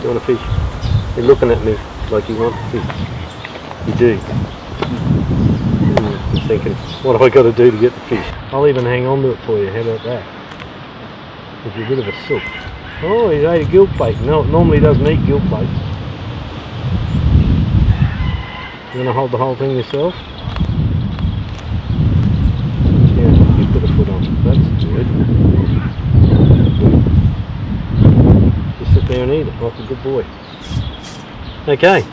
You want to fish? You're looking at me like you want to fish. You do. I'm thinking, what have I got to do to get the fish? I'll even hang on to it for you. How about that? It's a bit of a sook. Oh, he's ate a gill plate. No, normally he doesn't eat gill plates. You're going to hold the whole thing yourself? Yeah, you put a foot on. That's good. Just sit there and eat it like a good boy. Okay.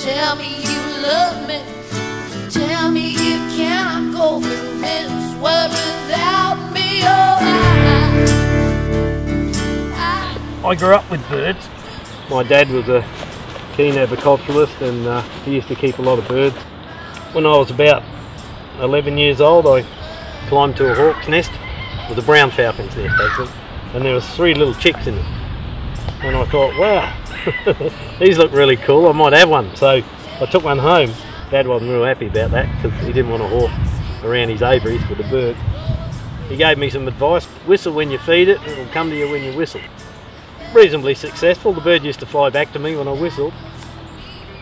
Tell me you love me. Tell me you cannot go through this world without me. I grew up with birds. My dad was a keen aviculturalist and he used to keep a lot of birds. When I was about 11 years old, I climbed to a hawk's nest. It was a brown falcon's nest actually, and there was 3 little chicks in it. And I thought, wow, these look really cool, I might have one. So I took one home. Dad wasn't real happy about that because he didn't want to hawk around his aviaries with the bird. He gave me some advice: whistle when you feed it, it'll come to you when you whistle. Reasonably successful. The bird used to fly back to me when I whistled.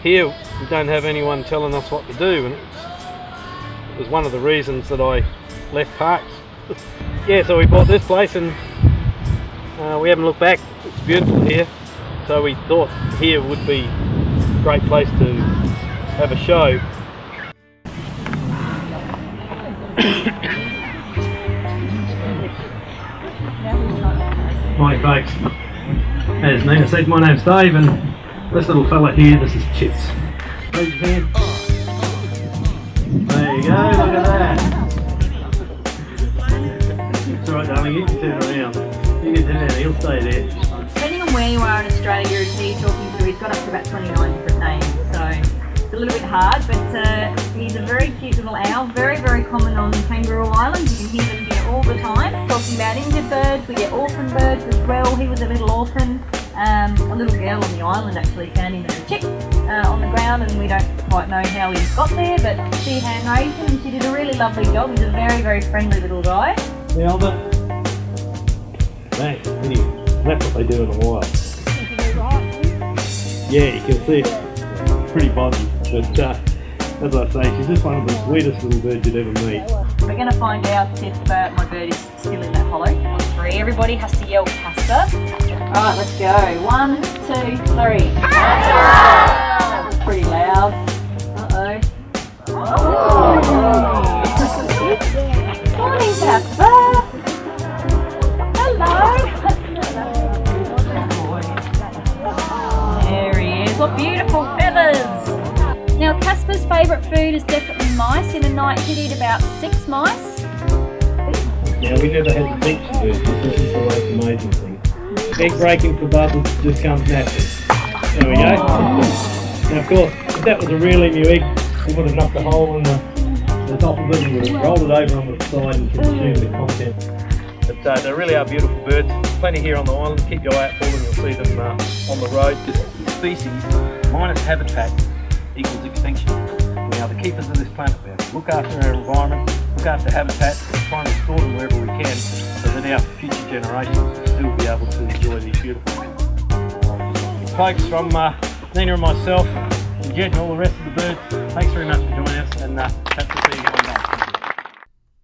Here we don't have anyone telling us what to do, and it was one of the reasons that I left parks. Yeah, so we bought this place and we haven't looked back. It's beautiful here. So we thought here would be a great place to have a show. Hi folks, as Nina said, my name's Dave and this little fella here, this is Chips. Raise your hand. There you go, look at that. It's alright darling, you can turn around. You can turn around, he'll stay there. Depending on where you are in Australia, who you're talking to, he's got up to about 29 different names, so it's a little bit hard, but he's a very cute little owl, very, very common on Kangaroo Island. You can hear them here all the time, talking about injured birds. We get orphan birds as well. He was a little orphan. A little girl on the island actually found him as a chick on the ground, and we don't quite know how he got there, but she hand raised him and she did a really lovely job. He's a very, very friendly little guy. Yeah, Albert. Thanks. That's what they do in the wild. Yeah, you can see it's pretty body, but as I say, she's just one of the sweetest little birds you'd ever meet. We're going to find out if my bird is still in that hollow. On 3, everybody has to yell Casper. Alright, let's go. 1, 2, 3. That was pretty loud. Uh-oh. Morning, Casper. Hello. There he is. What beautiful feathers. Now, Casper's favourite food is definitely mice. In a night, he'd eat about 6 mice. Yeah, we never had to teach the birds. This is the most amazing thing. Egg breaking for bubbles just comes naturally. There we go. Now, of course, if that was a real emu egg, we would have knocked a hole in the top of it and would have rolled it over on the side and consumed the content. But they really are beautiful birds. Plenty here on the island. Keep your eye out for them. You'll see them on the road. This species minus habitat equals extinction. We are the keepers of this planet. We have to look after our environment, look after habitat, and try and restore them wherever we can, so that our future generations will still be able to enjoy these beautiful things. Folks, from Nina and myself, and Jed and all the rest of the birds, thanks very much for joining us, and that's the thing one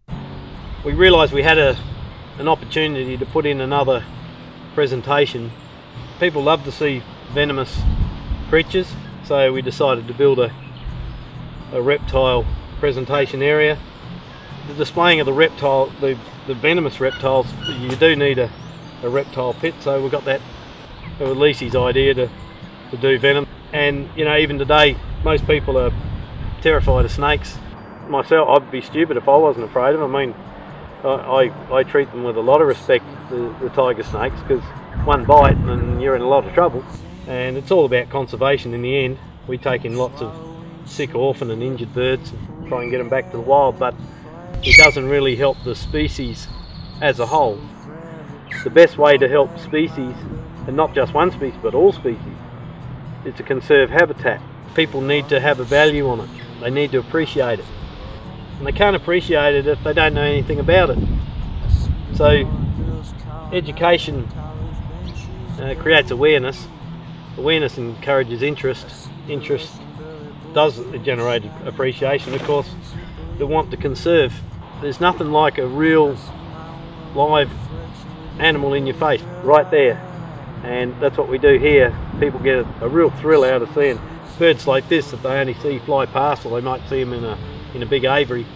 day. We realised we had an opportunity to put in another presentation. People love to see venomous creatures, so we decided to build a reptile presentation area. The displaying of the reptile, the venomous reptiles, you do need a reptile pit, so we got that. It was Lisa's idea to do venom, and you know, even today most people are terrified of snakes. Myself, I'd be stupid if I wasn't afraid of them. I mean, I treat them with a lot of respect, the tiger snakes, because one bite and you're in a lot of trouble. And it's all about conservation in the end. We take in lots of sick, orphan and injured birds and try and get them back to the wild, but it doesn't really help the species as a whole. The best way to help species, and not just one species but all species, is to conserve habitat. People need to have a value on it. They need to appreciate it. And they can't appreciate it if they don't know anything about it. So education creates awareness. Awareness encourages interest. Interest does generate appreciation. Of course, they want to conserve. There's nothing like a real live animal in your face, right there. And that's what we do here. People get a real thrill out of seeing birds like this that they only see fly past, or they might see them in a big aviary.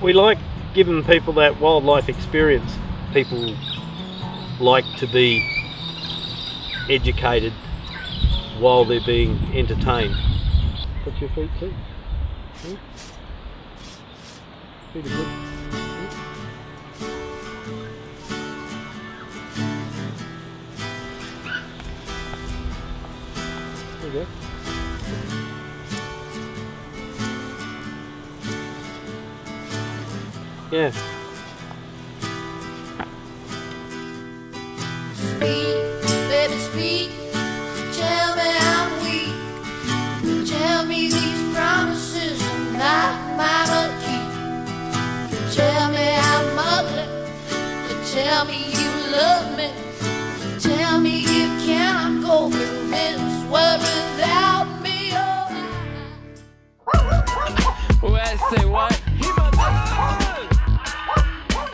We like giving people that wildlife experience. People like to be educated while they're being entertained. Touch your feet too. Feet are good. There you go. Yeah. Speak, baby, speak. Tell me I'm weak. Tell me these promises are not mine to keep. Tell me I'm ugly. Tell me you love me. Tell me you can't go through this world without me. Oh, Well, I say, why